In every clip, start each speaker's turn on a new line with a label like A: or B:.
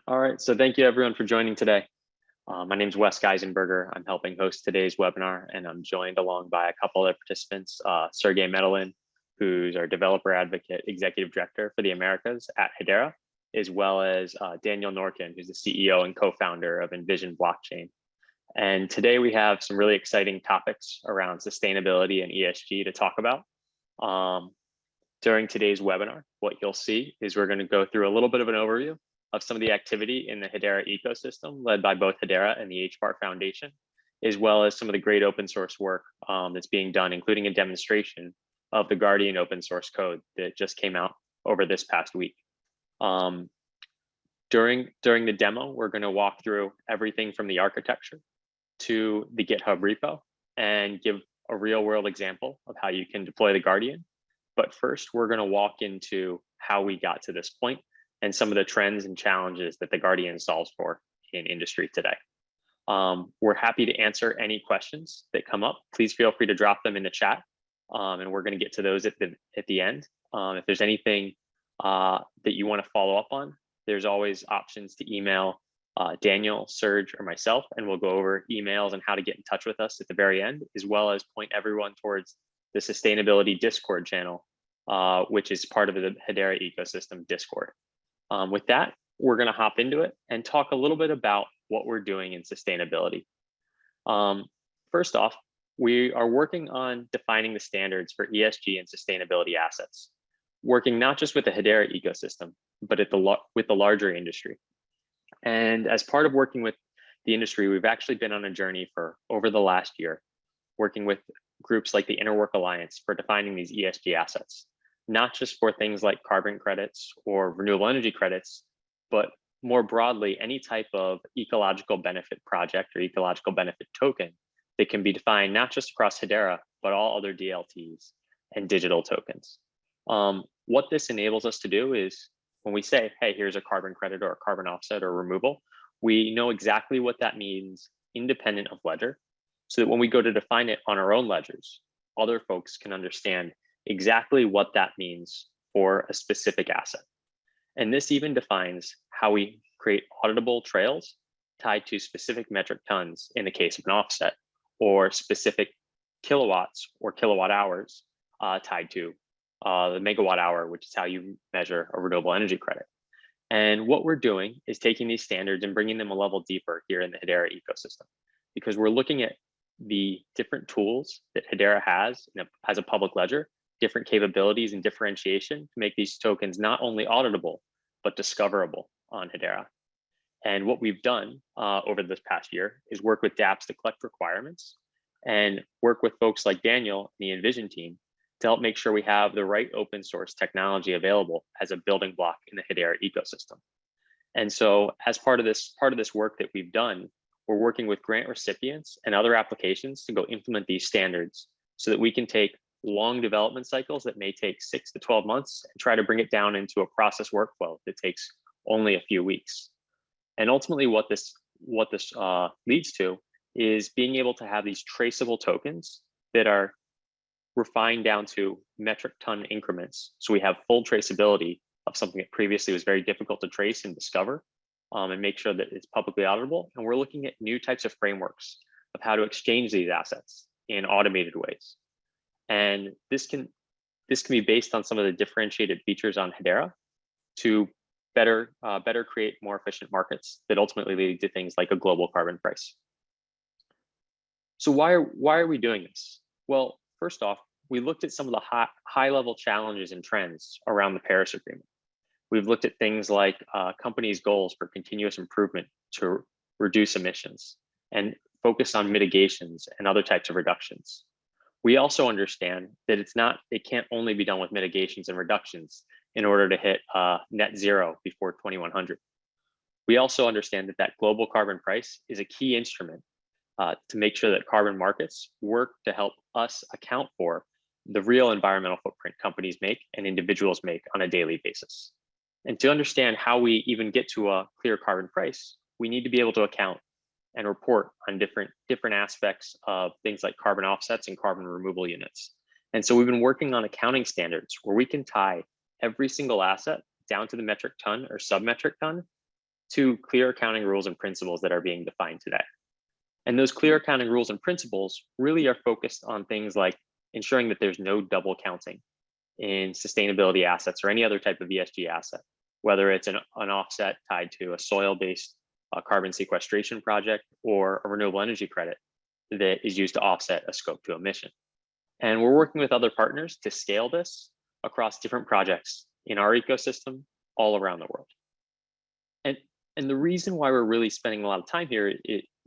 A: All right, so thank you everyone for joining today. My name is Wes Geisenberger. I'm helping host today's webinar, and I'm joined along by a couple other participants, Sergey Metelin, who's our developer advocate, executive director for the Americas at Hedera, as well as Daniel Norkin, who's the CEO and co-founder of Envision Blockchain. And today we have some really exciting topics around sustainability and ESG to talk about. During today's webinar, what you'll see is we're going to go through a little bit of an overview of some of the activity in the Hedera ecosystem led by both Hedera and the HBAR Foundation, as well as some of the great open source work that's being done, including a demonstration of the Guardian open source code that just came out over this past week. During the demo, we're going to walk through everything from the architecture to the GitHub repo and give a real world example of how you can deploy the Guardian. But first, we're going to walk into how we got to this point and some of the trends and challenges that the Guardian solves for in industry today. We're happy to answer any questions that come up. Please feel free to drop them in the chat, and we're going to get to those at the end. If there's anything that you want to follow up on, there's always options to email Daniel, Serge, or myself, and we'll go over emails and how to get in touch with us at the very end, as well as point everyone towards the Sustainability Discord channel, which is part of the Hedera ecosystem Discord. With that, we're going to hop into it and talk a little bit about what we're doing in sustainability. First off, we are working on defining the standards for ESG and sustainability assets, working not just with the Hedera ecosystem, but with the larger industry. And as part of working with the industry, we've actually been on a journey for over the last year, working with groups like the Interwork Alliance for defining these ESG assets, not just for things like carbon credits or renewable energy credits, but more broadly, any type of ecological benefit project or ecological benefit token that can be defined not just across Hedera, but all other DLTs and digital tokens. What this enables us to do is when we say, hey, here's a carbon credit or a carbon offset or removal, we know exactly what that means independent of ledger, so that when we go to define it on our own ledgers, other folks can understand exactly what that means for a specific asset. And this even defines how we create auditable trails tied to specific metric tons in the case of an offset, or specific kilowatts or kilowatt hours tied to the megawatt hour, which is how you measure a renewable energy credit. And what we're doing is taking these standards and bringing them a level deeper here in the Hedera ecosystem, because we're looking at the different tools that Hedera has as a public ledger, different capabilities and differentiation to make these tokens not only auditable, but discoverable on Hedera. And what we've done over this past year is work with dApps to collect requirements and work with folks like Daniel and the Envision team to help make sure we have the right open source technology available as a building block in the Hedera ecosystem. And so as part of this work that we've done, we're working with grant recipients and other applications to go implement these standards so that we can take long development cycles that may take 6 to 12 months and try to bring it down into a process workflow that takes only a few weeks. And ultimately what this leads to is being able to have these traceable tokens that are refined down to metric ton increments. So we have full traceability of something that previously was very difficult to trace and discover, and make sure that it's publicly auditable. And we're looking at new types of frameworks of how to exchange these assets in automated ways. And this can be based on some of the differentiated features on Hedera to better create more efficient markets that ultimately lead to things like a global carbon price. So why are we doing this? Well, first off, we looked at some of the high level challenges and trends around the Paris Agreement. We've looked at things like companies' goals for continuous improvement to reduce emissions and focus on mitigations and other types of reductions. We also understand that it can't only be done with mitigations and reductions in order to hit net zero before 2100. We also understand that global carbon price is a key instrument to make sure that carbon markets work to help us account for the real environmental footprint companies make and individuals make on a daily basis. And to understand how we even get to a clear carbon price, we need to be able to account and report on different aspects of things like carbon offsets and carbon removal units. And so we've been working on accounting standards where we can tie every single asset down to the metric ton or sub-metric ton to clear accounting rules and principles that are being defined today. And those clear accounting rules and principles really are focused on things like ensuring that there's no double counting in sustainability assets or any other type of ESG asset, whether it's an offset tied to a soil-based carbon sequestration project or a renewable energy credit that is used to offset a scope 2 emission. And we're working with other partners to scale this across different projects in our ecosystem all around the world. And the reason why we're really spending a lot of time here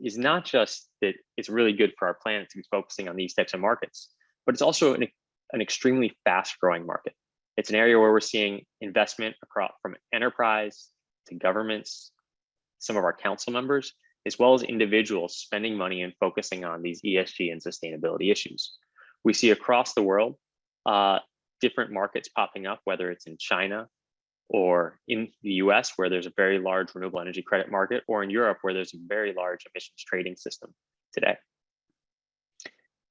A: is not just that it's really good for our planet to be focusing on these types of markets, but it's also an extremely fast growing market. It's an area where we're seeing investment across from enterprise to governments, some of our council members, as well as individuals spending money and focusing on these ESG and sustainability issues. We see across the world, different markets popping up, whether it's in China or in the US, where there's a very large renewable energy credit market, or in Europe, where there's a very large emissions trading system today.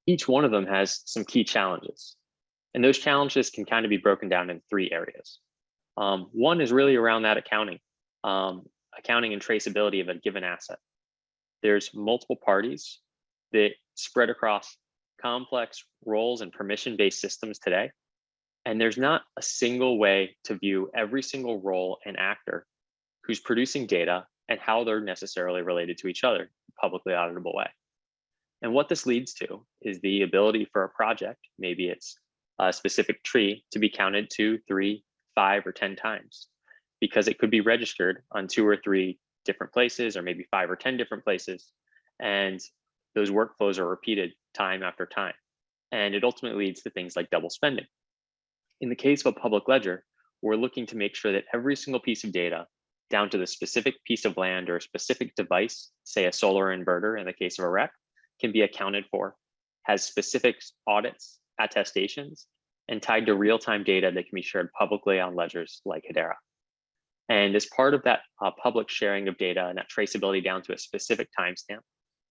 A: Each one of them has some key challenges. And those challenges can kind of be broken down in 3 areas. One is really around that accounting and traceability of a given asset. There's multiple parties that spread across complex roles and permission-based systems today. And there's not a single way to view every single role and actor who's producing data and how they're necessarily related to each other in a publicly auditable way. And what this leads to is the ability for a project, maybe it's a specific tree, to be counted 2, 3, 5, or 10 times, because it could be registered on 2 or 3 different places, or maybe 5 or 10 different places. And those workflows are repeated time after time. And it ultimately leads to things like double spending. In the case of a public ledger, we're looking to make sure that every single piece of data, down to the specific piece of land or a specific device, say a solar inverter in the case of a REC, can be accounted for, has specific audits, attestations, and tied to real-time data that can be shared publicly on ledgers like Hedera. And as part of that public sharing of data and that traceability down to a specific timestamp,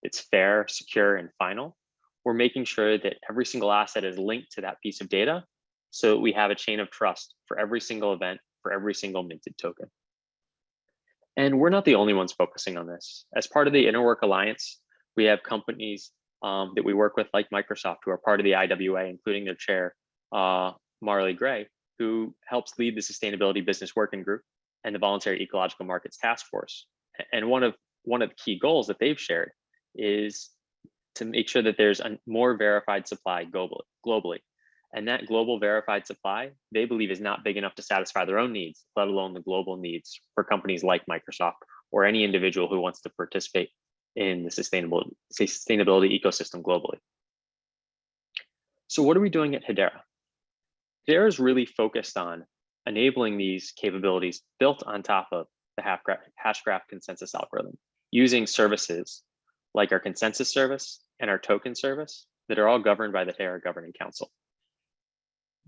A: it's fair, secure, and final, we're making sure that every single asset is linked to that piece of data, so that we have a chain of trust for every single event, for every single minted token. And we're not the only ones focusing on this. As part of the Interwork Alliance, we have companies that we work with like Microsoft, who are part of the IWA, including their chair, Marley Gray, who helps lead the Sustainability Business Working Group and the Voluntary Ecological Markets Task Force. And one of the key goals that they've shared is to make sure that there's a more verified supply globally. And that global verified supply, they believe, is not big enough to satisfy their own needs, let alone the global needs for companies like Microsoft or any individual who wants to participate in the sustainability ecosystem globally. So what are we doing at Hedera? Hedera is really focused on enabling these capabilities built on top of the Hashgraph consensus algorithm, using services like our consensus service and our token service that are all governed by the Hedera Governing Council.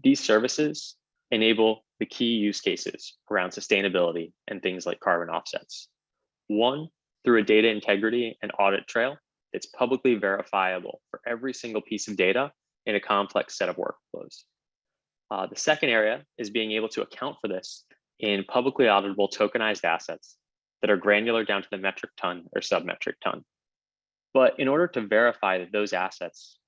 A: These services enable the key use cases around sustainability and things like carbon offsets. One, through a data integrity and audit trail that's publicly verifiable for every single piece of data in a complex set of workflows. The second area is being able to account for this in publicly auditable tokenized assets that are granular down to the metric ton or sub-metric ton. But in order to verify that those assets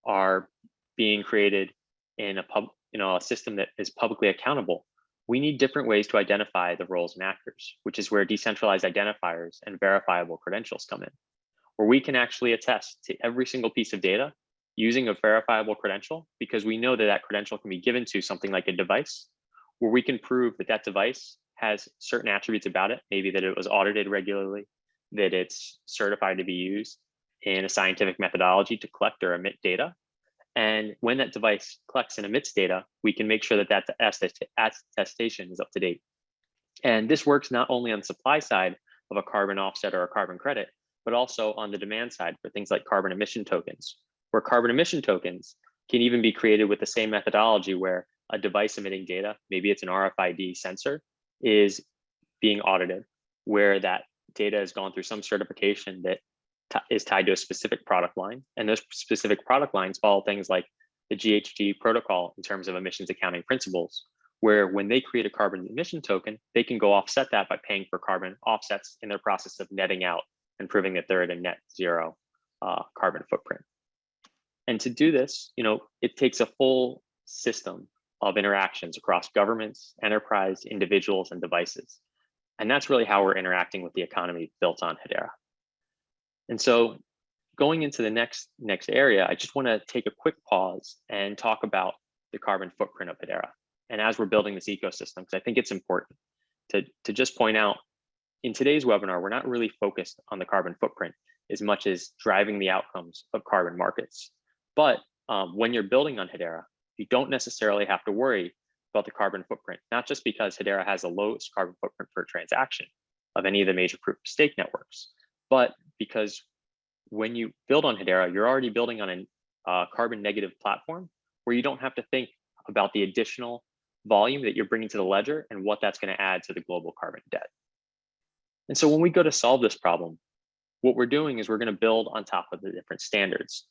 A: are being created in a system that is publicly accountable, we need different ways to identify the roles and actors, which is where decentralized identifiers and verifiable credentials come in, where we can actually attest to every single piece of data using a verifiable credential, because we know that that credential can be given to something like a device, where we can prove that that device has certain attributes about it, maybe that it was audited regularly, that it's certified to be used in a scientific methodology to collect or emit data. And when that device collects and emits data, we can make sure that that attestation is up to date. And this works not only on the supply side of a carbon offset or a carbon credit, but also on the demand side for things like carbon emission tokens, where carbon emission tokens can even be created with the same methodology where a device emitting data, maybe it's an RFID sensor, is being audited, where that data has gone through some certification that is tied to a specific product line. And those specific product lines follow things like the GHG protocol in terms of emissions accounting principles, where when they create a carbon emission token, they can go offset that by paying for carbon offsets in their process of netting out and proving that they're at a net zero carbon footprint. And to do this, it takes a full system of interactions across governments, enterprise, individuals, and devices. And that's really how we're interacting with the economy built on Hedera. And so going into the next area, I just want to take a quick pause and talk about the carbon footprint of Hedera. And as we're building this ecosystem, because I think it's important to just point out, in today's webinar, we're not really focused on the carbon footprint as much as driving the outcomes of carbon markets. But when you're building on Hedera, you don't necessarily have to worry about the carbon footprint, not just because Hedera has the lowest carbon footprint per transaction of any of the major proof of stake networks, but because when you build on Hedera, you're already building on a carbon negative platform where you don't have to think about the additional volume that you're bringing to the ledger and what that's going to add to the global carbon debt. And so when we go to solve this problem, what we're doing is we're going to build on top of the different standards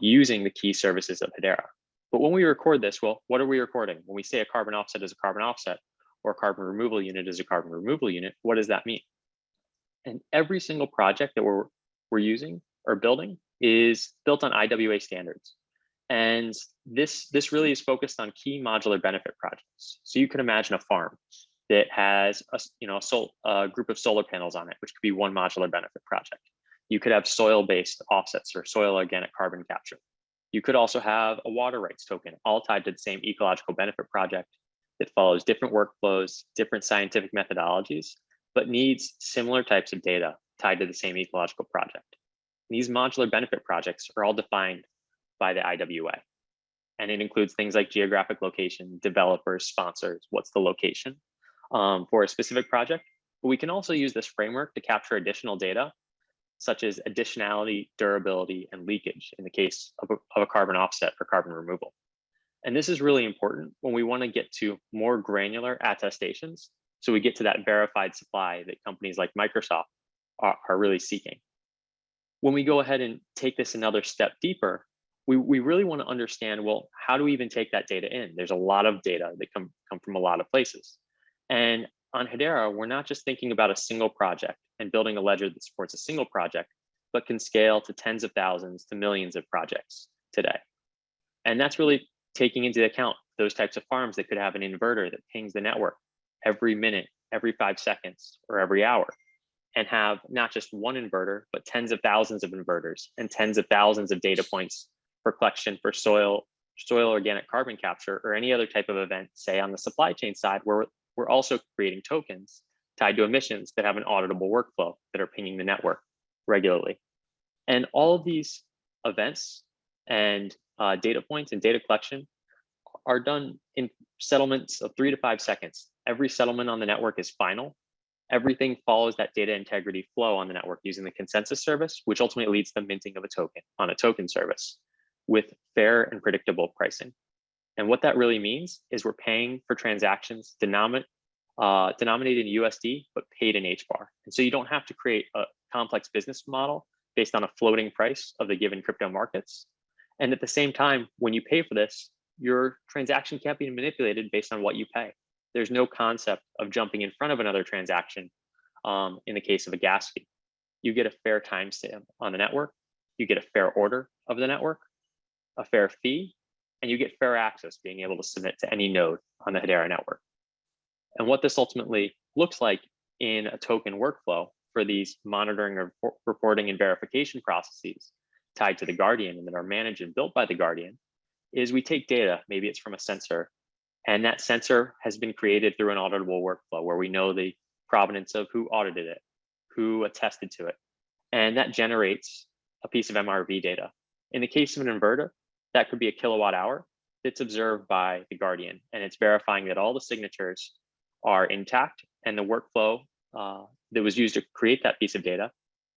A: using the key services of Hedera. But when we record this, well, what are we recording? When we say a carbon offset is a carbon offset or a carbon removal unit is a carbon removal unit, what does that mean? And every single project that we're using or building is built on IWA standards. And this really is focused on key modular benefit projects. So you can imagine a farm that has a group of solar panels on it, which could be one modular benefit project. You could have soil-based offsets or soil organic carbon capture. You could also have a water rights token, all tied to the same ecological benefit project that follows different workflows, different scientific methodologies, but needs similar types of data tied to the same ecological project. These modular benefit projects are all defined by the IWA. And it includes things like geographic location, developers, sponsors, what's the location for a specific project. But we can also use this framework to capture additional data, such as additionality, durability, and leakage in the case of a carbon offset for carbon removal. And this is really important when we want to get to more granular attestations, so we get to that verified supply that companies like Microsoft are really seeking. When we go ahead and take this another step deeper, we really want to understand, well, how do we even take that data in? There's a lot of data that come from a lot of places. And on Hedera, we're not just thinking about a single project and building a ledger that supports a single project, but can scale to tens of thousands to millions of projects today. And that's really taking into account those types of farms that could have an inverter that pings the network every minute, every 5 seconds, or every hour, and have not just one inverter, but tens of thousands of inverters and tens of thousands of data points for collection for soil organic carbon capture, or any other type of event, say on the supply chain side, where we're also creating tokens tied to emissions that have an auditable workflow that are pinging the network regularly. And all of these events and data points and data collection are done in settlements of 3 to 5 seconds. Every settlement on the network is final. Everything follows that data integrity flow on the network using the consensus service, which ultimately leads to the minting of a token on a token service with fair and predictable pricing. And what that really means is we're paying for transactions denominated in USD, but paid in HBAR. And so you don't have to create a complex business model based on a floating price of the given crypto markets. And at the same time, when you pay for this, your transaction can't be manipulated based on what you pay. There's no concept of jumping in front of another transaction in the case of a gas fee. You get a fair timestamp on the network, you get a fair order of the network, a fair fee, and you get fair access, being able to submit to any node on the Hedera network. And what this ultimately looks like in a token workflow for these monitoring, reporting, and verification processes tied to the Guardian and that are managed and built by the Guardian is we take data, maybe it's from a sensor, and that sensor has been created through an auditable workflow where we know the provenance of who audited it, who attested to it, and that generates a piece of MRV data. In the case of an inverter, that could be a kilowatt hour that's observed by the Guardian, and it's verifying that all the signatures are intact and the workflow that was used to create that piece of data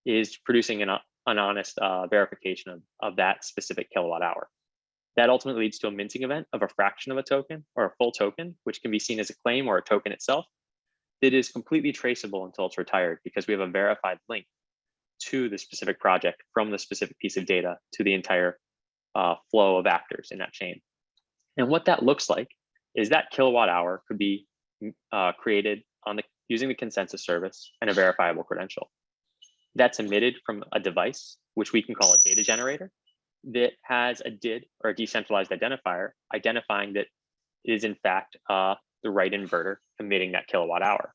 A: is producing an honest verification of that specific kilowatt hour. That ultimately leads to a minting event of a fraction of a token or a full token, which can be seen as a claim or a token itself, that is completely traceable until it's retired because we have a verified link to the specific project from the specific piece of data to the entire flow of actors in that chain. And what that looks like is that kilowatt hour could be created using the consensus service and a verifiable credential. That's emitted from a device, which we can call a data generator, that has a DID or a decentralized identifier identifying that it is in fact the right inverter emitting that kilowatt hour.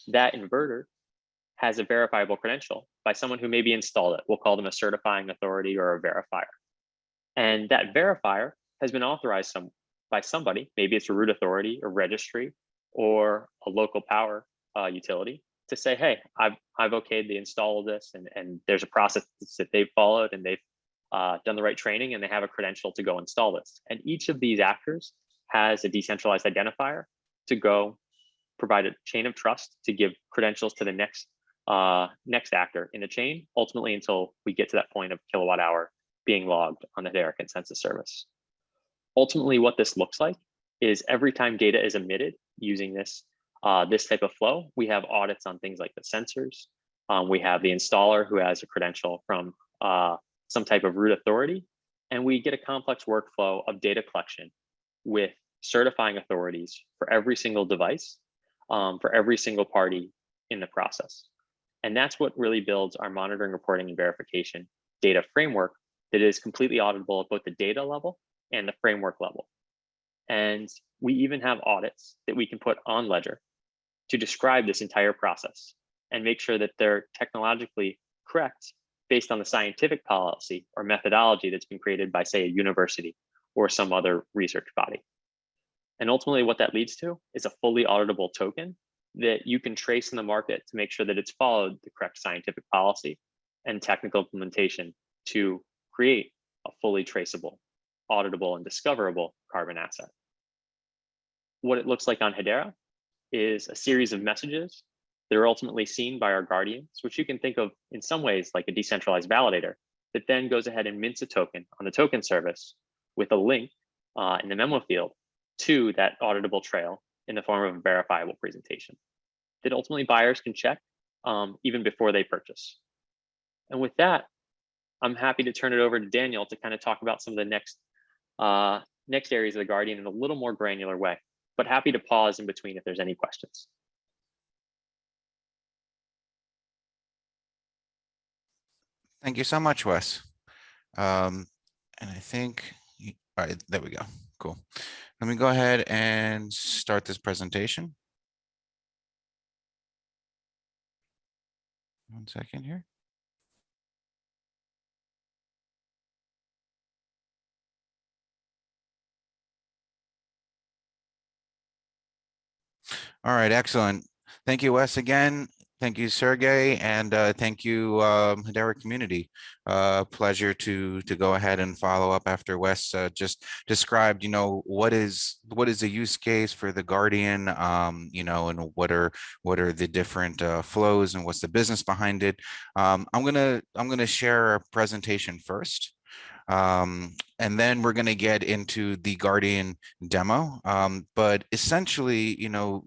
A: That inverter has a verifiable credential by someone who maybe installed it. We'll call them a certifying authority or a verifier. And that verifier has been authorized by somebody, maybe it's a root authority, a registry, or a local power utility, to say, hey, I've okayed the install of this, and there's a process that they've followed, and they've done the right training, and they have a credential to go install this. And each of these actors has a decentralized identifier to go provide a chain of trust to give credentials to the next actor in the chain, ultimately until we get to that point of kilowatt hour being logged on the Hedera consensus service. Ultimately, what this looks like is every time data is emitted using this type of flow, we have audits on things like the sensors. We have the installer who has a credential from some type of root authority, and we get a complex workflow of data collection with certifying authorities for every single device, for every single party in the process. And that's what really builds our monitoring, reporting, and verification data framework that is completely auditable at both the data level and the framework level. And we even have audits that we can put on Ledger to describe this entire process and make sure that they're technologically correct based on the scientific policy or methodology that's been created by, say, a university or some other research body. And ultimately what that leads to is a fully auditable token that you can trace in the market to make sure that it's followed the correct scientific policy and technical implementation to create a fully traceable, auditable, and discoverable carbon asset. What it looks like on Hedera is a series of messages that are ultimately seen by our guardians, which you can think of in some ways like a decentralized validator that then goes ahead and mints a token on the token service with a link in the memo field to that auditable trail in the form of a verifiable presentation that ultimately buyers can check even before they purchase. And with that, I'm happy to turn it over to Daniel to kind of talk about some of the next areas of the Guardian in a little more granular way, but happy to pause in between if there's any questions.
B: Thank you so much, Wes. And I think, all right, there we go. Cool. Let me go ahead and start this presentation. One second here. All right, excellent. Thank you, Wes, again. Thank you, Sergey, and thank you, Hedera community. Pleasure to go ahead and follow up after Wes just described, what is the use case for the Guardian, and what are the different flows and what's the business behind it. I'm gonna share a presentation first. And then we're going to get into the Guardian demo. But essentially,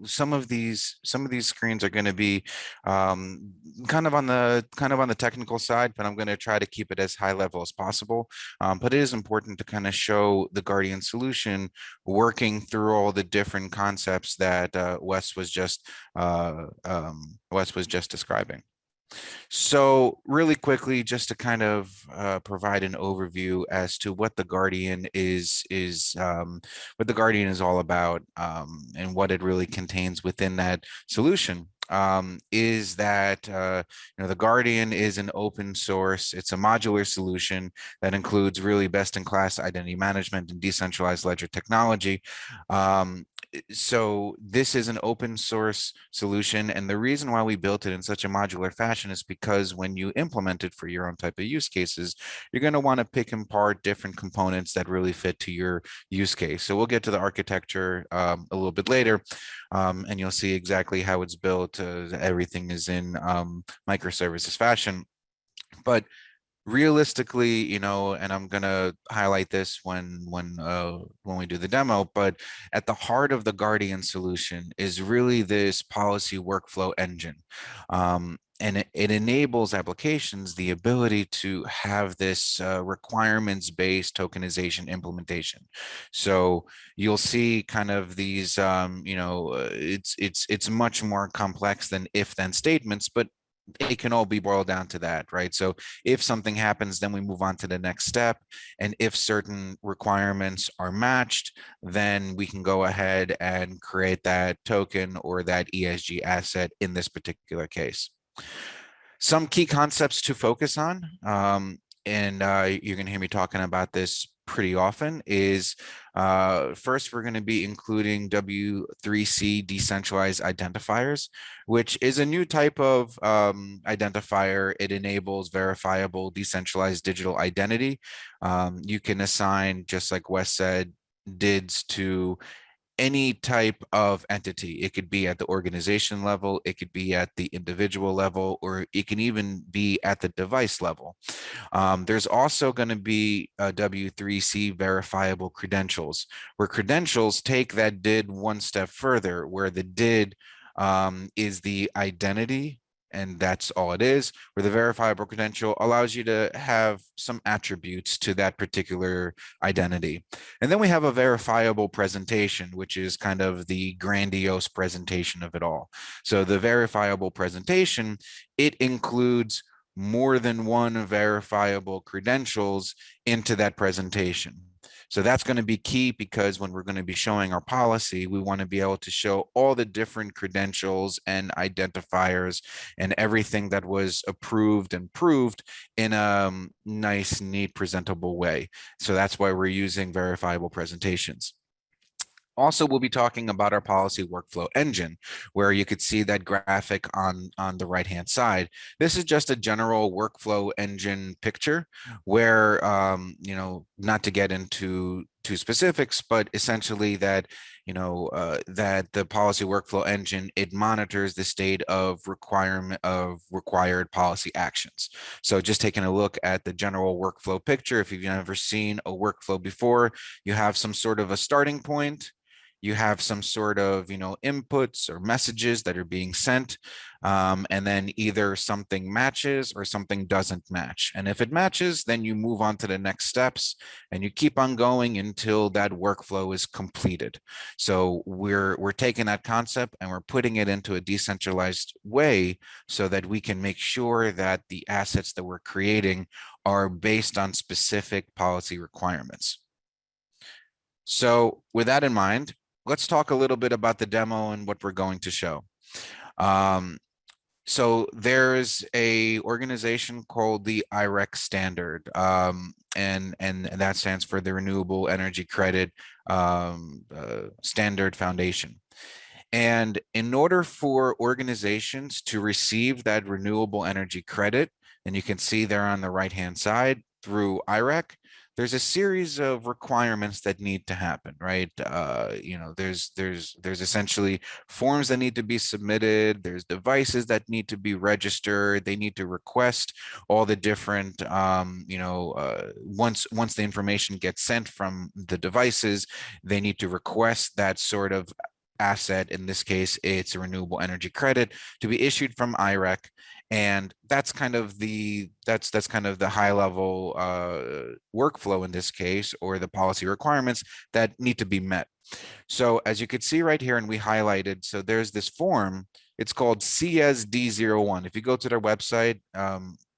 B: some of these screens are going to be kind of on the technical side, but I'm going to try to keep it as high level as possible. But it is important to kind of show the Guardian solution working through all the different concepts that Wes was just describing. So really quickly, just to kind of provide an overview as to what the Guardian is all about, and what it really contains within that solution. Is that the Guardian is an open source. It's a modular solution that includes really best-in-class identity management and decentralized ledger technology. So this is an open source solution, and the reason why we built it in such a modular fashion is because when you implement it for your own type of use cases, you're going to want to pick apart different components that really fit to your use case. So we'll get to the architecture a little bit later, and you'll see exactly how it's built. Everything is in microservices fashion. But realistically, and I'm gonna highlight this when we do the demo, but at the heart of the Guardian solution is really this policy workflow engine. And it enables applications the ability to have this requirements-based tokenization implementation. So you'll see kind of these, it's much more complex than if-then statements, but it can all be boiled down to that, right? So if something happens, then we move on to the next step. And if certain requirements are matched, then we can go ahead and create that token or that ESG asset in this particular case. Some key concepts to focus on, and you're going to hear me talking about this pretty often, is first, we're going to be including W3C decentralized identifiers, which is a new type of identifier. It enables verifiable decentralized digital identity. You can assign, just like Wes said, DIDs to any type of entity. It could be at the organization level, it could be at the individual level, or it can even be at the device level. There's also going to be a W3C verifiable credentials, where credentials take that DID one step further, where the DID is the identity, and that's all it is, where the verifiable credential allows you to have some attributes to that particular identity. And then we have a verifiable presentation, which is kind of the grandiose presentation of it all. So the verifiable presentation, it includes more than one verifiable credentials into that presentation. So that's going to be key, because when we're going to be showing our policy, we want to be able to show all the different credentials and identifiers and everything that was approved and proved in a nice, neat, presentable way. So that's why we're using verifiable presentations. Also, we'll be talking about our policy workflow engine, where you could see that graphic on the right-hand side. This is just a general workflow engine picture where, not to get into too specifics, but essentially that, that the policy workflow engine, it monitors the state of required policy actions. So just taking a look at the general workflow picture, if you've never seen a workflow before, you have some sort of a starting point. You have some sort of, inputs or messages that are being sent, and then either something matches or something doesn't match. And if it matches, then you move on to the next steps, and you keep on going until that workflow is completed. So we're taking that concept and we're putting it into a decentralized way so that we can make sure that the assets that we're creating are based on specific policy requirements. So with that in mind, let's talk a little bit about the demo and what we're going to show. So there's a organization called the IREC standard, and that stands for the Renewable Energy Credit Standard Foundation. And in order for organizations to receive that renewable energy credit, and you can see there on the right-hand side through IREC, there's a series of requirements that need to happen, right? There's essentially forms that need to be submitted. There's devices that need to be registered. They need to request all the different, once the information gets sent from the devices, they need to request that sort of asset. In this case, it's a renewable energy credit to be issued from IREC. And that's kind of the high level workflow in this case, or the policy requirements that need to be met. So as you could see right here, and we highlighted, so there's this form, it's called CSD01. If you go to their website,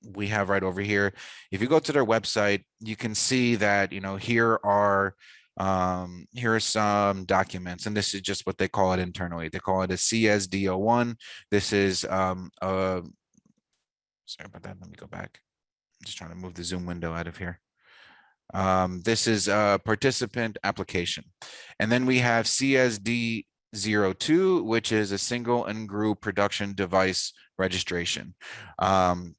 B: we have right over here. If you go to their website, you can see that, here are some documents, and this is just what they call it internally. They call it a CSD01. This is sorry about that. Let me go back. I'm just trying to move the Zoom window out of here. This is a participant application. And then we have CSD02, which is a single and group production device registration. And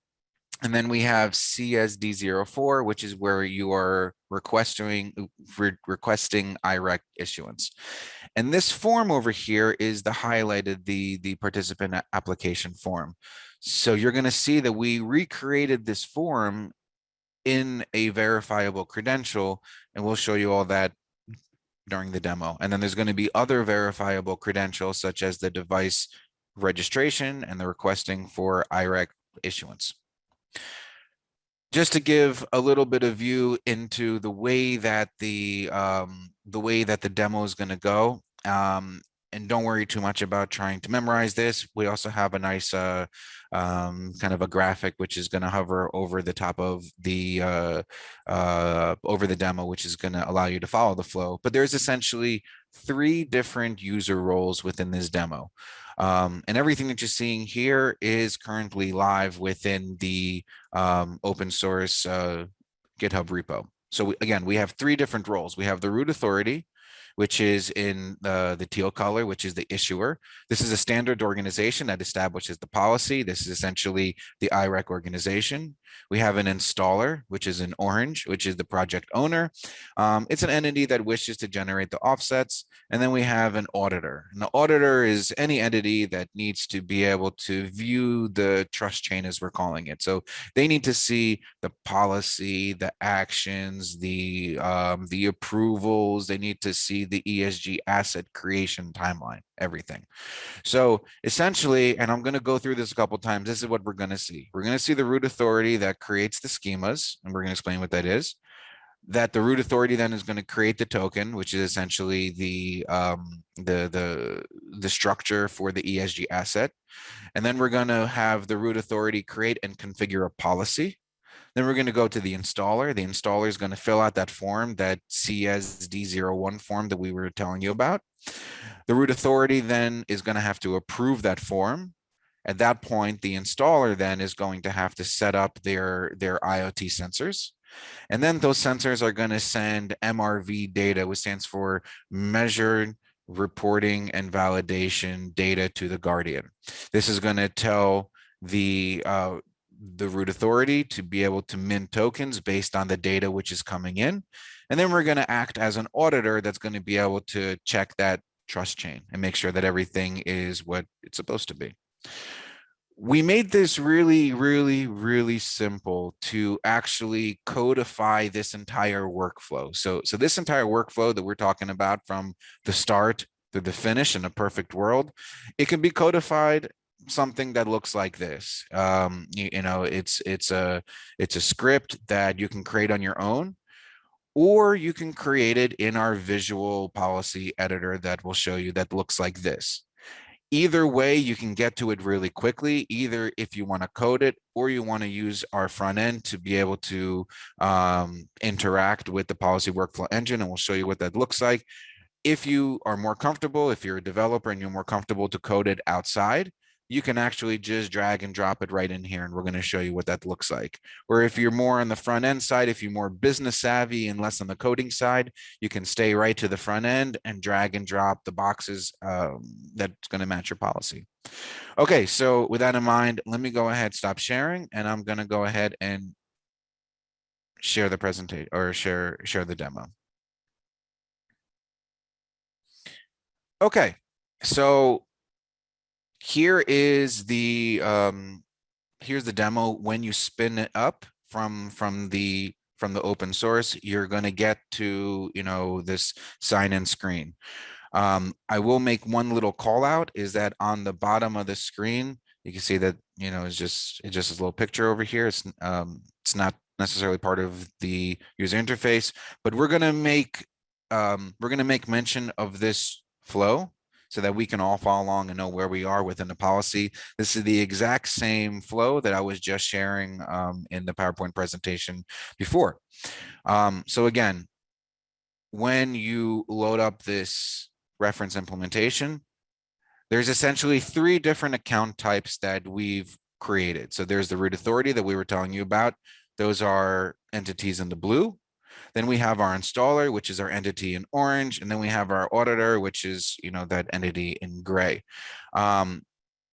B: then we have CSD04, which is where you are requesting IREC issuance. And this form over here is the highlighted, the participant application form. So you're going to see that we recreated this form in a verifiable credential, and we'll show you all that during the demo. And then there's going to be other verifiable credentials, such as the device registration and the requesting for IREC issuance. Just to give a little bit of view into the way that the demo is going to go. And don't worry too much about trying to memorize this. We also have a nice kind of a graphic which is going to hover over the top of the over the demo, which is going to allow you to follow the flow. But there's essentially 3 different user roles within this demo. And everything that you're seeing here is currently live within the open source GitHub repo. So again, we have 3 different roles. We have the root authority, which is in the teal color, which is the issuer. This is a standard organization that establishes the policy. This is essentially the IREC organization. We have an installer, which is in orange, which is the project owner. It's an entity that wishes to generate the offsets. And then we have an auditor. And the auditor is any entity that needs to be able to view the trust chain, as we're calling it. So they need to see the policy, the actions, the approvals. They need to see the ESG asset creation timeline, everything. So essentially, and I'm going to go through this a couple of times, this is what we're going to see. We're going to see the root authority that creates the schemas, and we're going to explain what that is. That the root authority then is going to create the token, which is essentially the structure for the ESG asset. And then we're going to have the root authority create and configure a policy. Then we're going to go to the installer. The installer is going to fill out that form, that CSD01 form that we were telling you about. The root authority then is going to have to approve that form. At that point, the installer then is going to have to set up their IoT sensors. And then those sensors are going to send MRV data, which stands for measured, reporting, and validation data to the Guardian. This is going to tell the root authority to be able to mint tokens based on the data which is coming in. And then we're going to act as an auditor that's going to be able to check that trust chain and make sure that everything is what it's supposed to be. We made this really, really, really simple to actually codify this entire workflow. So this entire workflow that we're talking about, from the start to the finish in a perfect world, it can be codified something that looks like this. You know, it's a script that you can create on your own, or you can create it in our visual policy editor that will show you, that looks like this. Either way, you can get to it really quickly, either if you want to code it or you want to use our front end to be able to interact with the policy workflow engine, and we'll show you what that looks like. If you are more comfortable, if you're a developer and you're more comfortable to code it outside, you can actually just drag and drop it right in here, and we're going to show you what that looks like. Or if you're more on the front end side, if you're more business savvy and less on the coding side, you can stay right to the front end and drag and drop the boxes that's going to match your policy. Okay, so with that in mind, let me go ahead, stop sharing, and I'm going to go ahead and share the presentation, or share the demo. Okay, so here is the here's the demo. When you spin it up from the open source, you're going to get to, you know, this sign-in screen. I will make one little call out, is that on the bottom of the screen, you can see that, you know, it's just a little picture over here. It's not necessarily part of the user interface, but we're going to make mention of this flow so that we can all follow along and know where we are within the policy. This is the exact same flow that I was just sharing in the PowerPoint presentation before. So again, when you load up this reference implementation, there's essentially 3 different account types that we've created. So there's the root authority that we were telling you about. Those are entities in the blue. Then we have our installer, which is our entity in orange, and then we have our auditor, which is, you know, that entity in gray.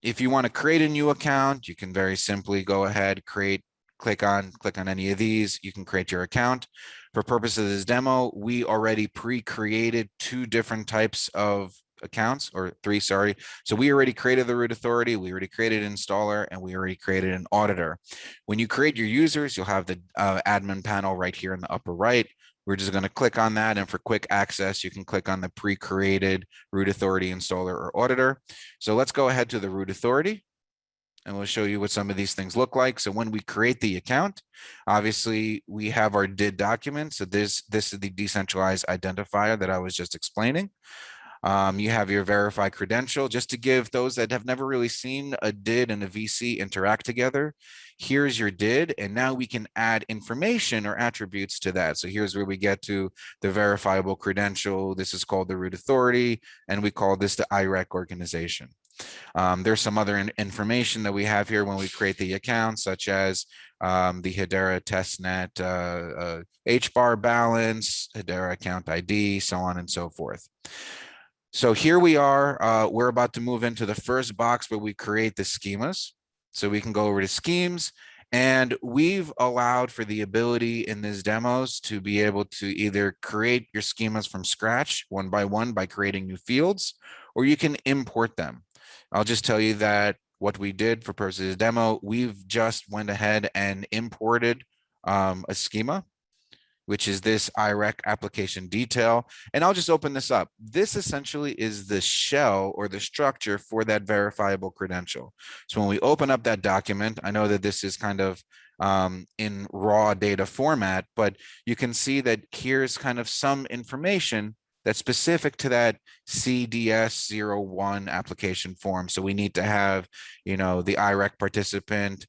B: If you want to create a new account, you can very simply go ahead, click on any of these. You can create your account. For purposes of this demo, we already pre-created 2 different types of accounts, or 3, sorry. So we already created the root authority, we already created an installer, and we already created an auditor. When you create your users, you'll have the admin panel right here in the upper right. We're just going to click on that, and for quick access, you can click on the pre-created root authority, installer, or auditor. So let's go ahead to the root authority, and we'll show you what some of these things look like. So when we create the account, obviously we have our DID document. So this is the decentralized identifier that I was just explaining. You have your verify credential. Just to give those that have never really seen a DID and a VC interact together, here's your DID, and now we can add information or attributes to that. So here's where we get to the verifiable credential. This is called the root authority, and we call this the IREC organization. There's some other information that we have here when we create the account, such as the Hedera testnet HBAR balance, Hedera account ID, so on and so forth. So here we are, we're about to move into the first box where we create the schemas. So we can go over to schemes, and we've allowed for the ability in these demos to be able to either create your schemas from scratch one by one by creating new fields, or you can import them. I'll just tell you that what we did for purposes of demo, we've just went ahead and imported a schema, which is this IREC application detail. And I'll just open this up. This essentially is the shell or the structure for that verifiable credential. So when we open up that document, I know that this is kind of in raw data format, but you can see that here's kind of some information that's specific to that CDS01 application form. So we need to have, the IREC participant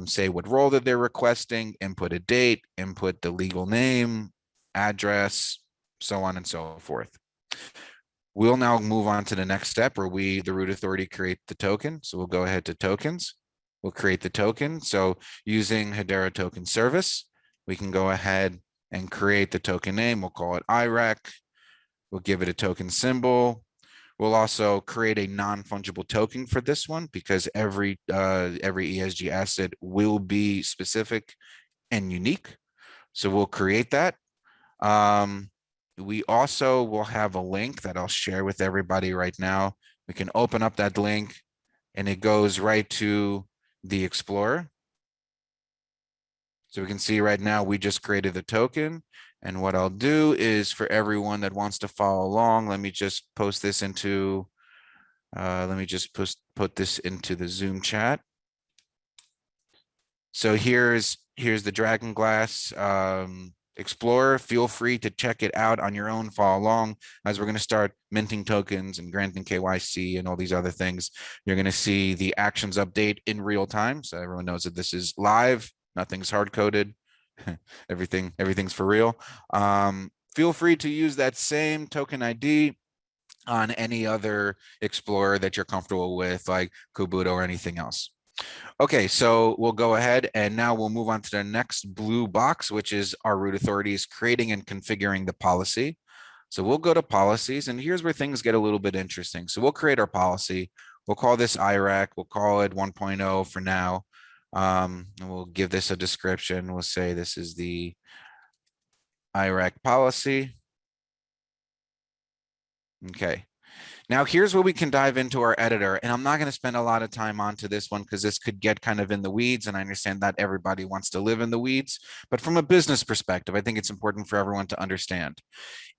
B: say what role that they're requesting, input a date, input the legal name, address, so on and so forth. We'll now move on to the next step where the root authority, create the token. So we'll go ahead to tokens. We'll create the token. So using Hedera token service, we can go ahead and create the token name. We'll call it IREC. We'll give it a token symbol. We'll also create a non-fungible token for this one, because every ESG asset will be specific and unique. So we'll create that. We also will have a link that I'll share with everybody right now. We can open up that link, and it goes right to the Explorer. So we can see right now we just created the token. And what I'll do is, for everyone that wants to follow along, let me just post this into, put this into the Zoom chat. So here's the Dragon Glass Explorer. Feel free to check it out on your own, follow along, as we're going to start minting tokens and granting KYC and all these other things. You're going to see the actions update in real time. So everyone knows that this is live, nothing's hard coded. Everything's for real. Feel free to use that same token ID on any other Explorer that you're comfortable with, like Kubota or anything else. Okay, so we'll go ahead, and now we'll move on to the next blue box, which is our root authorities, creating and configuring the policy. So we'll go to policies, and here's where things get a little bit interesting. So we'll create our policy. We'll call this IREC. We'll call it 1.0 for now. And we'll give this a description. We'll say this is the IREC policy. Okay. Now here's where we can dive into our editor, and I'm not going to spend a lot of time onto this one because this could get kind of in the weeds, and I understand that everybody wants to live in the weeds, but from a business perspective, I think it's important for everyone to understand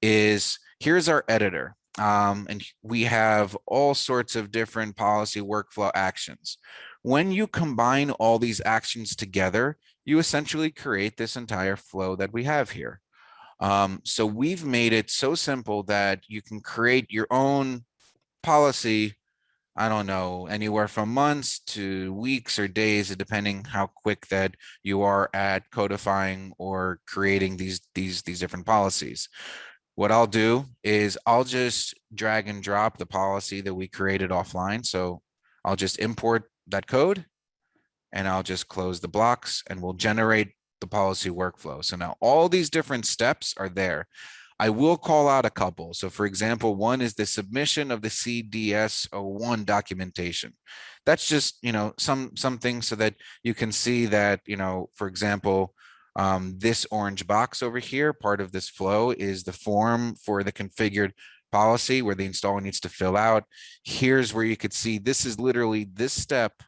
B: is here's our editor. And we have all sorts of different policy workflow actions. When you combine all these actions together, you essentially create this entire flow that we have here. So we've made it so simple that you can create your own policy, I don't know, anywhere from months to weeks or days, depending how quick that you are at codifying or creating these different policies. What I'll do is I'll just drag and drop the policy that we created offline. So I'll just import that code, and I'll just close the blocks, and we'll generate the policy workflow. So now all these different steps are there. I will call out a couple. So for example, one is the submission of the CDS01 documentation. That's just, something so that you can see that, for example, this orange box over here, part of this flow is the form for the configured policy where the installer needs to fill out. Here's where you could see this is literally this step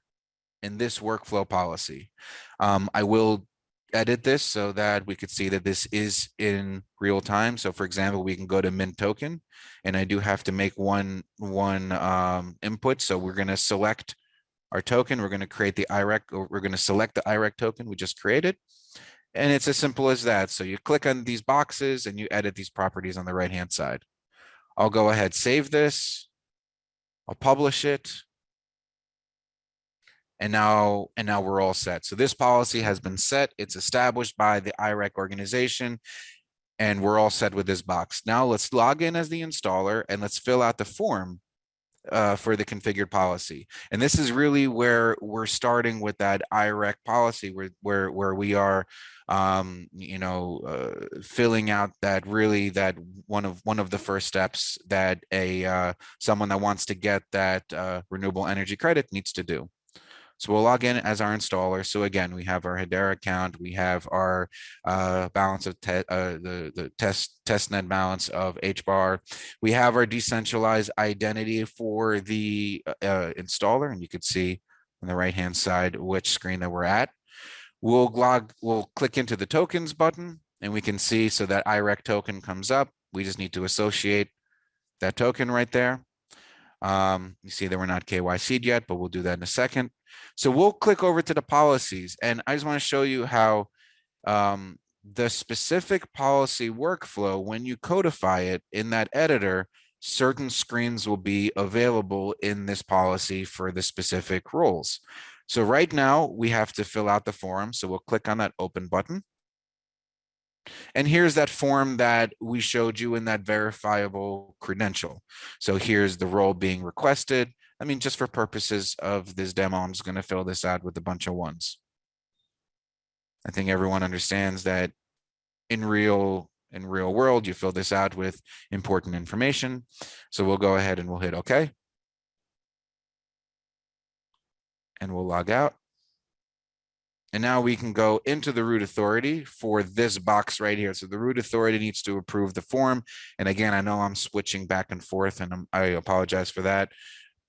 B: in this workflow policy. I will edit this so that we could see that this is in real time. So for example, we can go to mint token, and I do have to make one input. So we're going to select our token. We're going to create the IREC, or we're going to select the IREC token we just created. And it's as simple as that. So you click on these boxes and you edit these properties on the right-hand side. I'll go ahead, save this. I'll publish it. And now we're all set. So this policy has been set. It's established by the IREC organization, and we're all set with this box. Now let's log in as the installer and let's fill out the form for the configured policy. And this is really where we're starting with that IREC policy, where we are, filling out that one of the first steps that someone that wants to get that renewable energy credit needs to do. So we'll log in as our installer. So again, we have our Hedera account, we have our balance of the testnet balance of HBAR. We have our decentralized identity for the installer, and you can see on the right-hand side which screen that we're at. We'll click into the tokens button, and we can see so that IREC token comes up. We just need to associate that token right there. You see that we're not KYC'd yet, but we'll do that in a second. So we'll click over to the policies, and I just want to show you how the specific policy workflow, when you codify it in that editor, certain screens will be available in this policy for the specific roles. So right now we have to fill out the form. So we'll click on that open button. And here's that form that we showed you in that verifiable credential. So here's the role being requested. I mean, just for purposes of this demo, I'm just going to fill this out with a bunch of ones. I think everyone understands that in real world, you fill this out with important information. So we'll go ahead and we'll hit OK. And we'll log out. And now we can go into the root authority for this box right here. So the root authority needs to approve the form. And again, I know I'm switching back and forth, and I apologize for that,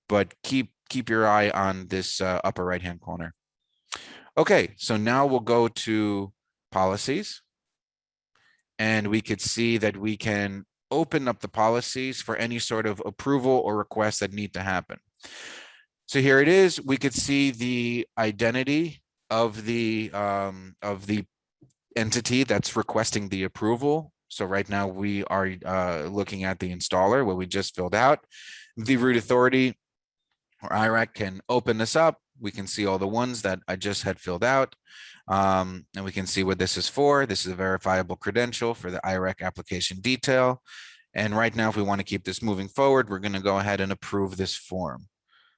B: but keep your eye on this upper right-hand corner. Okay, so now we'll go to policies, and we could see that we can open up the policies for any sort of approval or requests that need to happen. So here it is. We could see the identity of the entity that's requesting the approval. So right now we are looking at the installer, what we just filled out. The root authority or IREC can open this up. We can see all the ones that I just had filled out. And we can see what this is for. This is a verifiable credential for the IREC application detail. And right now, if we want to keep this moving forward, we're going to go ahead and approve this form.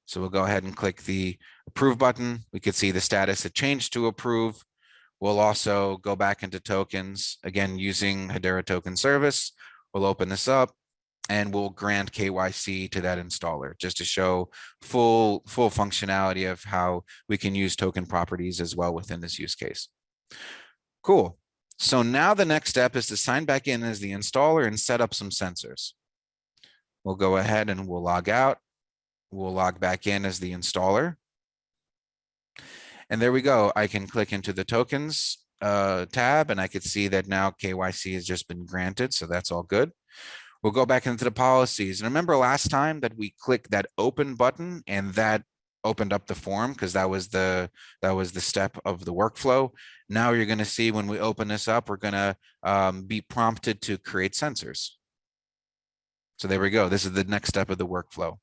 B: So we'll go ahead and click the approve button. We could see the status had changed to approve. We'll also go back into tokens, again, using Hedera token service. We'll open this up and we'll grant KYC to that installer just to show full functionality of how we can use token properties as well within this use case. Cool. So now the next step is to sign back in as the installer and set up some sensors. We'll go ahead and we'll log out. We'll log back in as the installer. And there we go. I can click into the tokens tab, and I could see that now KYC has just been granted. So that's all good. We'll go back into the policies. And remember last time that we clicked that open button and that opened up the form because that was the step of the workflow. Now you're going to see when we open this up, we're going to be prompted to create sensors. So there we go. This is the next step of the workflow.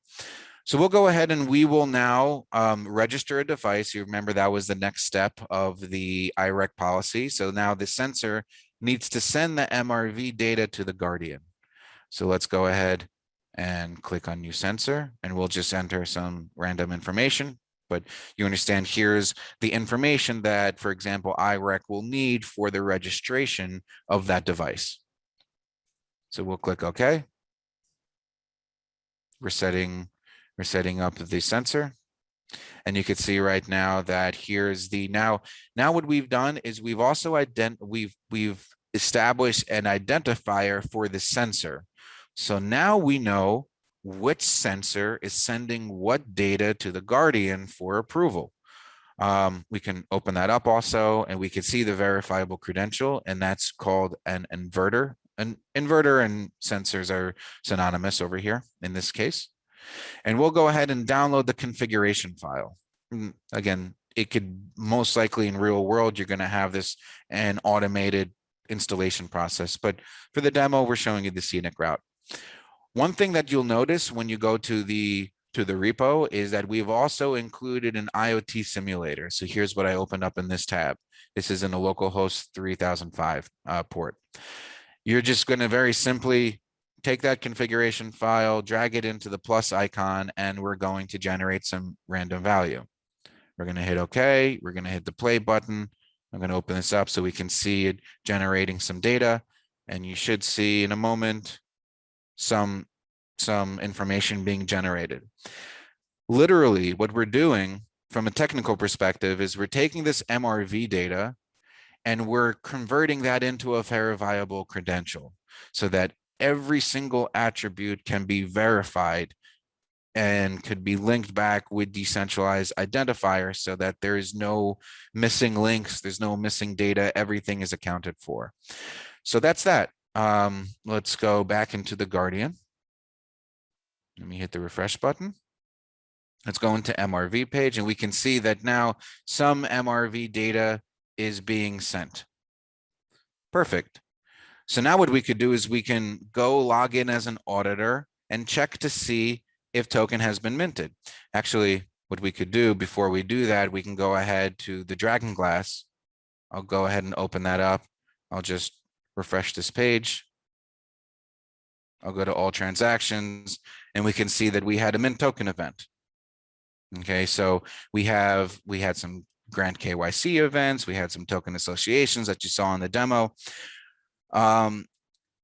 B: So we'll go ahead and we will now register a device. You remember that was the next step of the IREC policy. So now the sensor needs to send the MRV data to the Guardian. So let's go ahead and click on new sensor, and we'll just enter some random information. But you understand here's the information that, for example, IREC will need for the registration of that device. So we'll click OK. We're setting up the sensor, and you can see right now that here's the now what we've done is we've also we've established an identifier for the sensor. So now we know which sensor is sending what data to the Guardian for approval. We can open that up also, and we can see the verifiable credential, and that's called an inverter. An inverter and sensors are synonymous over here in this case. And we'll go ahead and download the configuration file. Again, it could most likely in real world, you're going to have this an automated installation process. But for the demo, we're showing you the scenic route. One thing that you'll notice when you go to the repo is that we've also included an IoT simulator. So here's what I opened up in this tab. This is in a localhost 3005 port. You're just going to very simply take that configuration file, drag it into the plus icon, and we're going to generate some random value. We're going to hit OK. We're going to hit the play button. I'm going to open this up so we can see it generating some data. And you should see in a moment some information being generated. Literally, what we're doing from a technical perspective is we're taking this MRV data and we're converting that into a verifiable credential so that every single attribute can be verified and could be linked back with decentralized identifiers so that there is no missing links, there's no missing data, everything is accounted for. So that's that. Let's go back into the Guardian. Let me hit the refresh button. Let's go into MRV page, and we can see that now some MRV data is being sent. Perfect. So now what we could do is we can go log in as an auditor and check to see if token has been minted. Actually, what we could do before we do that, we can go ahead to the Dragon Glass. I'll go ahead and open that up. I'll just refresh this page. I'll go to all transactions, and we can see that we had a mint token event. Okay, so we had some grant KYC events, we had some token associations that you saw in the demo.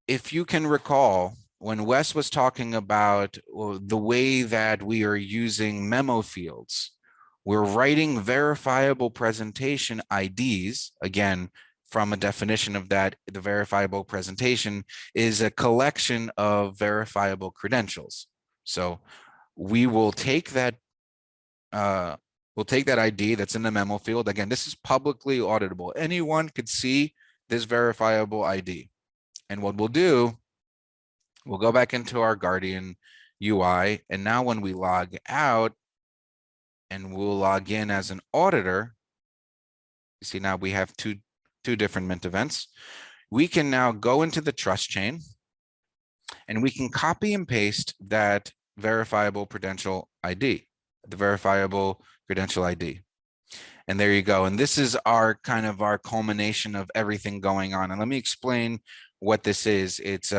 B: If you can recall, when Wes was talking about the way that we are using memo fields, we're writing verifiable presentation IDs. Again, from a definition of that, the verifiable presentation is a collection of verifiable credentials. So we will take that ID that's in the memo field. Again, this is publicly auditable. Anyone could see this verifiable ID. And what we'll do, we'll go back into our Guardian UI. And now when we log out and we'll log in as an auditor, you see now we have two different mint events. We can now go into the trust chain and we can copy and paste that verifiable credential ID, the verifiable credential ID. And there you go. And this is our kind of our culmination of everything going on. And let me explain what this is. It's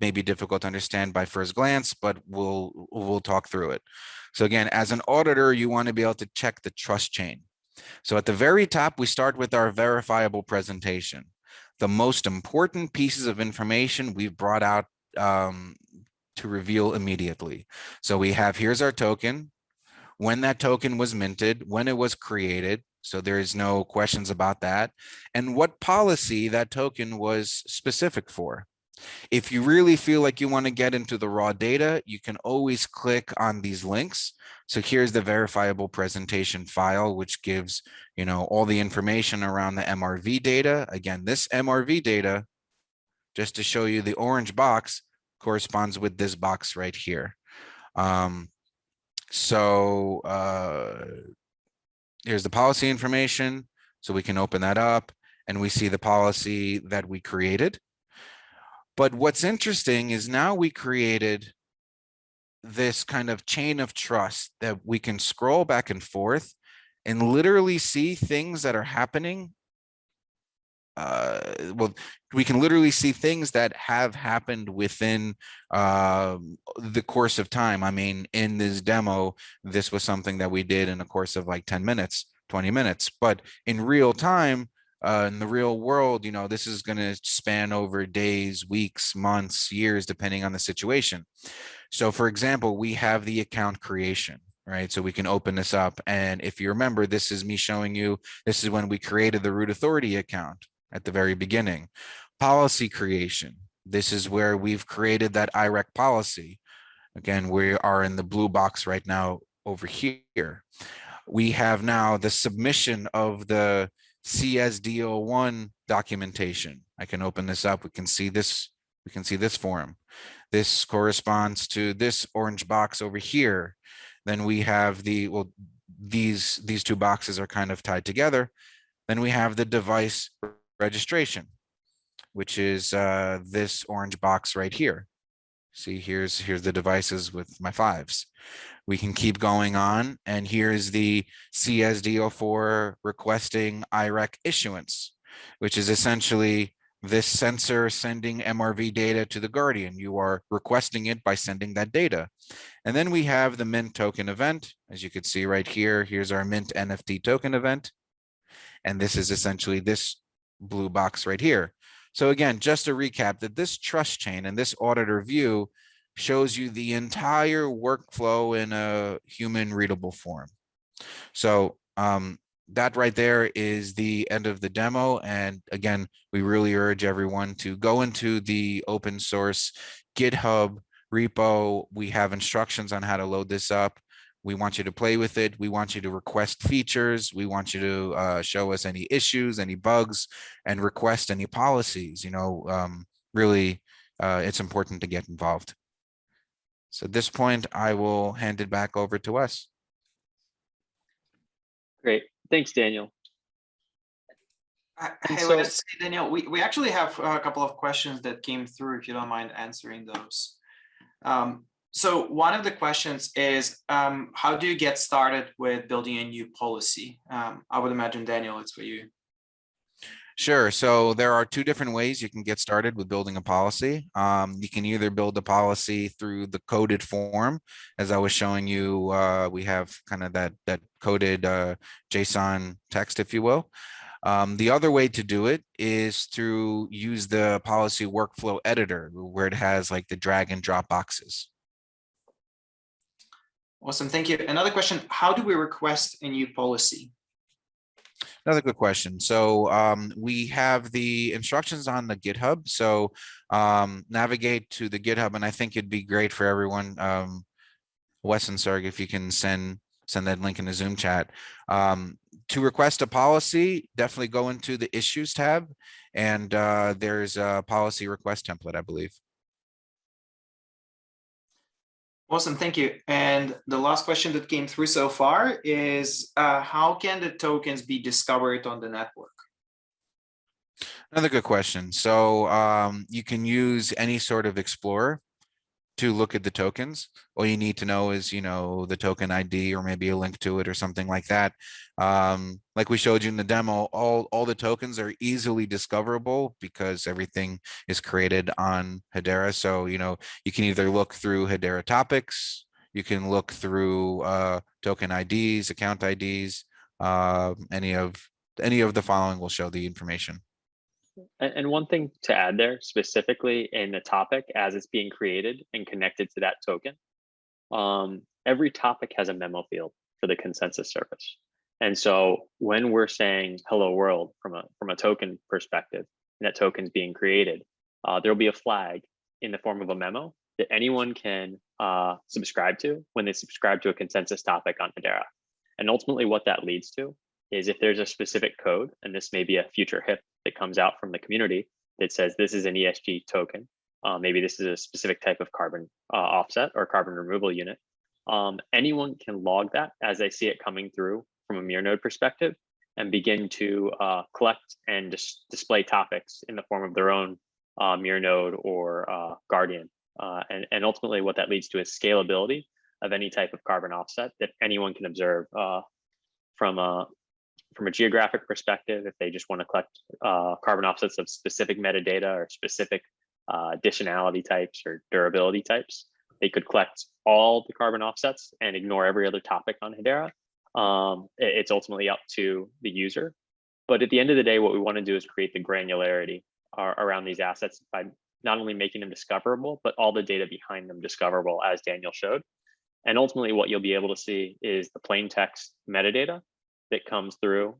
B: maybe difficult to understand by first glance, but we'll talk through it. So again, as an auditor, you want to be able to check the trust chain. So at the very top, we start with our verifiable presentation. The most important pieces of information we've brought out to reveal immediately. So we have, here's our token, when that token was minted, when it was created, so there is no questions about that, and what policy that token was specific for. If you really feel like you want to get into the raw data, you can always click on these links. So here's the verifiable presentation file, which gives, you know, all the information around the MRV data. Again, this MRV data, just to show you the orange box, corresponds with this box right here. Here's the policy information. So we can open that up and we see the policy that we created. But what's interesting is now we created this kind of chain of trust that we can scroll back and forth and literally see things that are happening. Well, we can literally see things that have happened within the course of time. I mean, in this demo, this was something that we did in a course of like 10 minutes, 20 minutes, but in real time, in the real world, you know, this is going to span over days, weeks, months, years, depending on the situation. So for example, we have the account creation, right? So we can open this up. And if you remember, this is me showing you, this is when we created the root authority account at the very beginning. Policy creation. This is where we've created that IREC policy. Again, we are in the blue box right now over here. We have now the submission of the CSDO1 documentation. I can open this up. We can see this. We can see this form. This corresponds to this orange box over here. Then we have the, well, these two boxes are kind of tied together. Then we have the device registration, which is this orange box right here. See, here's the devices with my 5s. We can keep going on, and here's the CSDO4 requesting IREC issuance, which is essentially this sensor sending MRV data to the Guardian. You are requesting it by sending that data. And then we have the mint token event. As you can see right here, here's our mint NFT token event. And this is essentially this blue box right here. So again, just to recap, that this trust chain and this auditor view shows you the entire workflow in a human readable form. So that right there is the end of the demo. And again, we really urge everyone to go into the open source GitHub repo. We have instructions on how to load this up. We want you to play with it. We want you to request features. We want you to show us any issues, any bugs, and request any policies. You know, really, it's important to get involved. So at this point, I will hand it back over to Wes.
A: Great. Thanks, Daniel.
C: Hey,
A: so-
C: let's see, Daniel, we actually have a couple of questions that came through, if you don't mind answering those. So one of the questions is, how do you get started with building a new policy? I would imagine, Daniel, it's for you.
B: Sure. So there are 2 different ways you can get started with building a policy. You can either build a policy through the coded form. As I was showing you, we have kind of that coded JSON text, if you will. The other way to do it is to use the policy workflow editor, where it has like the drag and drop boxes.
C: Awesome, thank you. Another question, how do we request a new policy?
B: Another good question. So we have the instructions on the GitHub. So navigate to the GitHub, and I think it'd be great for everyone, Wes and Sergey, if you can send that link in the Zoom chat. To request a policy, definitely go into the Issues tab, and there's a policy request template, I believe.
C: Awesome, thank you. And the last question that came through so far is, how can the tokens be discovered on the network?
B: Another good question. So you can use any sort of explorer to look at the tokens. All you need to know is, you know, the token ID or maybe a link to it or something like that. Like we showed you in the demo, all the tokens are easily discoverable because everything is created on Hedera. So, you know, you can either look through Hedera topics, you can look through token IDs, account IDs, any of the following will show the information.
A: And one thing to add there, specifically in the topic as it's being created and connected to that token, every topic has a memo field for the consensus service. And so when we're saying hello world from a token perspective, and that token's being created, there'll be a flag in the form of a memo that anyone can subscribe to when they subscribe to a consensus topic on Hedera. And ultimately what that leads to is if there's a specific code, and this may be a future HIP that comes out from the community that says this is an ESG token, maybe this is a specific type of carbon offset or carbon removal unit, anyone can log that as they see it coming through from a Mir node perspective and begin to collect and display topics in the form of their own Mir node or Guardian. And ultimately what that leads to is scalability of any type of carbon offset that anyone can observe from a geographic perspective. If they just want to collect carbon offsets of specific metadata or specific additionality types or durability types, they could collect all the carbon offsets and ignore every other topic on Hedera. It's ultimately up to the user. But at the end of the day, what we want to do is create the granularity around these assets by not only making them discoverable, but all the data behind them discoverable, as Daniel showed. And ultimately what you'll be able to see is the plain text metadata that comes through,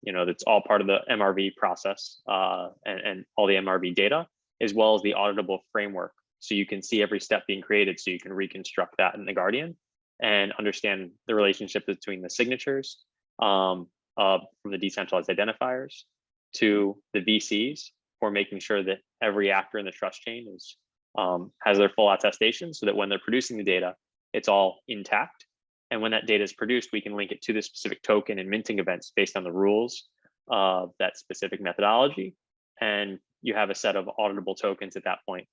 A: you know, that's all part of the MRV process and all the MRV data. as well as the auditable framework. So you can see every step being created, so you can reconstruct that in the Guardian and understand the relationship between the signatures from the decentralized identifiers to the VCs for making sure that every actor in the trust chain is has their full attestation, so that when they're producing the data, it's all intact. And when that data is produced, we can link it to the specific token and minting events based on the rules of that specific methodology. And you have a set of auditable tokens at that point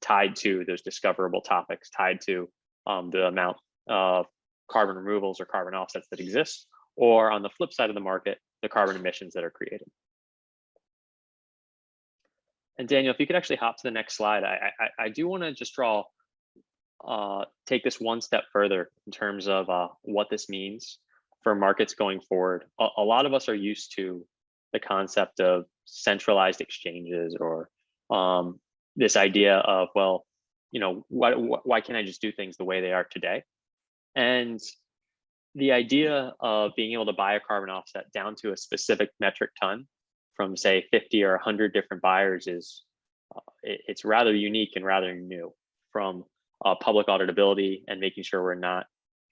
A: tied to those discoverable topics, tied to the amount of carbon removals or carbon offsets that exist, or on the flip side of the market, the carbon emissions that are created. And Daniel, if you could actually hop to the next slide, I do want to just take this one step further in terms of what this means for markets going forward. A lot of us are used to the concept of centralized exchanges, or this idea of, well, you know, why can't I just do things the way they are today? And the idea of being able to buy a carbon offset down to a specific metric ton from, say, 50 or 100 different buyers is it's rather unique and rather new from public auditability and making sure we're not,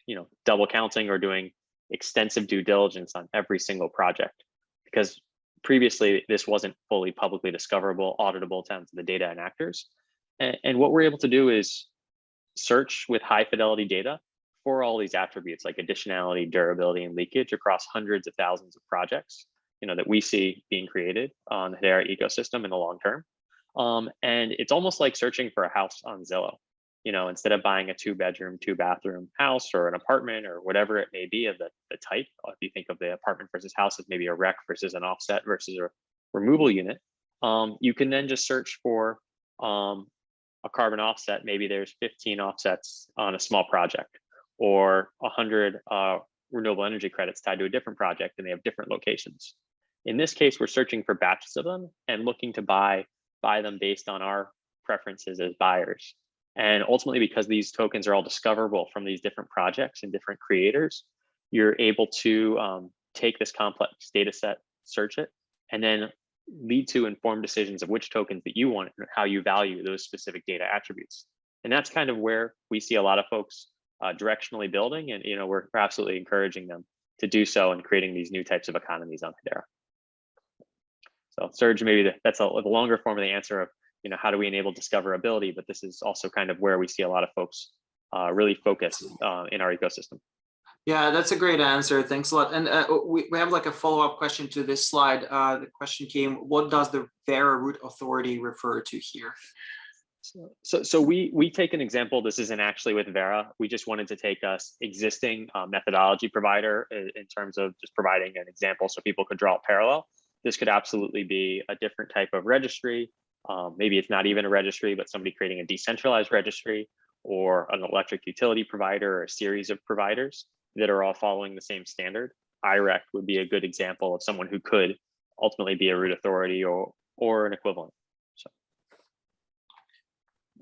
A: you know, double counting or doing extensive due diligence on every single project, because previously this wasn't fully publicly discoverable, auditable to the data and actors. And what we're able to do is search with high fidelity data for all these attributes like additionality, durability, and leakage across hundreds of thousands of projects, you know, that we see being created on the Hedera ecosystem in the long term. And it's almost like searching for a house on Zillow. You know, instead of buying a 2-bedroom, 2-bathroom house or an apartment or whatever it may be of the type, if you think of the apartment versus house as maybe a rec versus an offset versus a removal unit, you can then just search for a carbon offset. Maybe there's 15 offsets on a small project, or 100 renewable energy credits tied to a different project, and they have different locations. In this case, we're searching for batches of them and looking to buy them based on our preferences as buyers. And ultimately, because these tokens are all discoverable from these different projects and different creators, you're able to take this complex data set, search it, and then lead to informed decisions of which tokens that you want and how you value those specific data attributes. And that's kind of where we see a lot of folks directionally building, and, you know, we're absolutely encouraging them to do so and creating these new types of economies on Hedera. So Serge, maybe that's the longer form of the answer of, you know, how do we enable discoverability, but this is also kind of where we see a lot of folks really focus in our ecosystem.
C: Yeah, that's a great answer. Thanks a lot. And we have like a follow-up question to this slide. The question came, what does the Vera root authority refer to here?
A: So we take an example. This isn't actually with Vera. We just wanted to take us existing methodology provider in terms of just providing an example so people could draw a parallel. This could absolutely be a different type of registry. Maybe it's not even a registry, but somebody creating a decentralized registry, or an electric utility provider, or a series of providers that are all following the same standard. IREC would be a good example of someone who could ultimately be a root authority or an equivalent. So.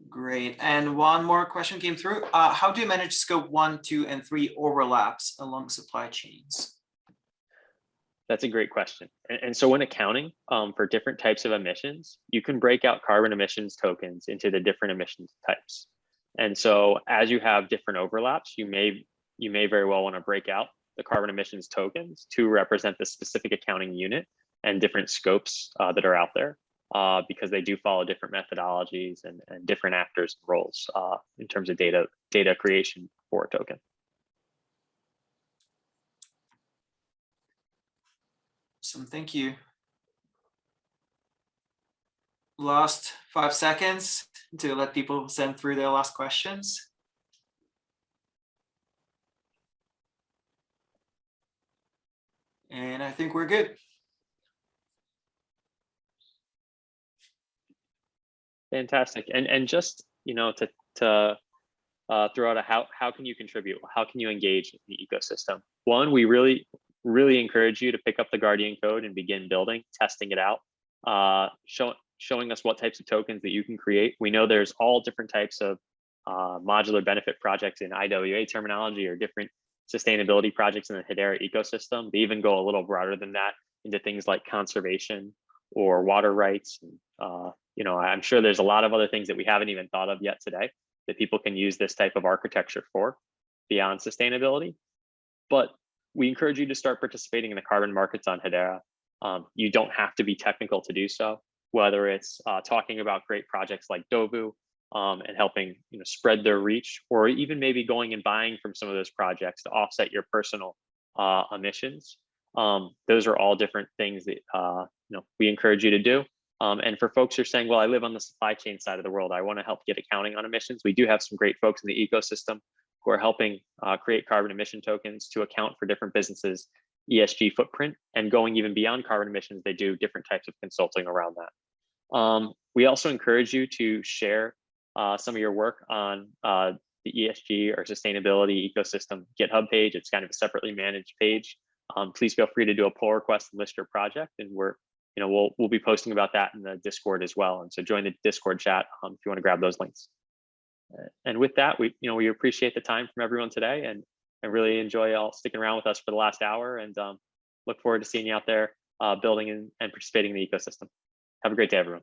C: Great. And one more question came through. How do you manage scope 1, 2, and 3 overlaps along supply chains?
A: That's a great question. And so when accounting for different types of emissions, you can break out carbon emissions tokens into the different emissions types. And so as you have different overlaps, you may very well want to break out the carbon emissions tokens to represent the specific accounting unit and different scopes that are out there, because they do follow different methodologies and different actors and roles in terms of data creation for a token.
C: Awesome, thank you. Last 5 seconds to let people send through their last questions. And I think we're good.
A: Fantastic. And just, you know, to throw out a how can you contribute? How can you engage in the ecosystem? One, we really encourage you to pick up the Guardian code and begin building, testing it out, showing us what types of tokens that you can create. We know there's all different types of modular benefit projects in IWA terminology, or different sustainability projects in the Hedera ecosystem. They even go a little broader than that into things like conservation or water rights, and I'm sure there's a lot of other things that we haven't even thought of yet today that people can use this type of architecture for beyond sustainability. But we encourage you to start participating in the carbon markets on Hedera. You don't have to be technical to do so, whether it's talking about great projects like Dovu and helping spread their reach, or even maybe going and buying from some of those projects to offset your personal emissions. Those are all different things that we encourage you to do. And for folks who are saying, well, I live on the supply chain side of the world, I want to help get accounting on emissions. We do have some great folks in the ecosystem who are helping create carbon emission tokens to account for different businesses' ESG footprint, and going even beyond carbon emissions, they do different types of consulting around that. We also encourage you to share some of your work on the ESG or sustainability ecosystem GitHub page. It's kind of a separately managed page. Please feel free to do a pull request and list your project, and we'll be posting about that in the Discord as well. And so join the Discord chat if you want to grab those links. And with that, we appreciate the time from everyone today, and I really enjoy y'all sticking around with us for the last hour, and look forward to seeing you out there building and participating in the ecosystem. Have a great day, everyone.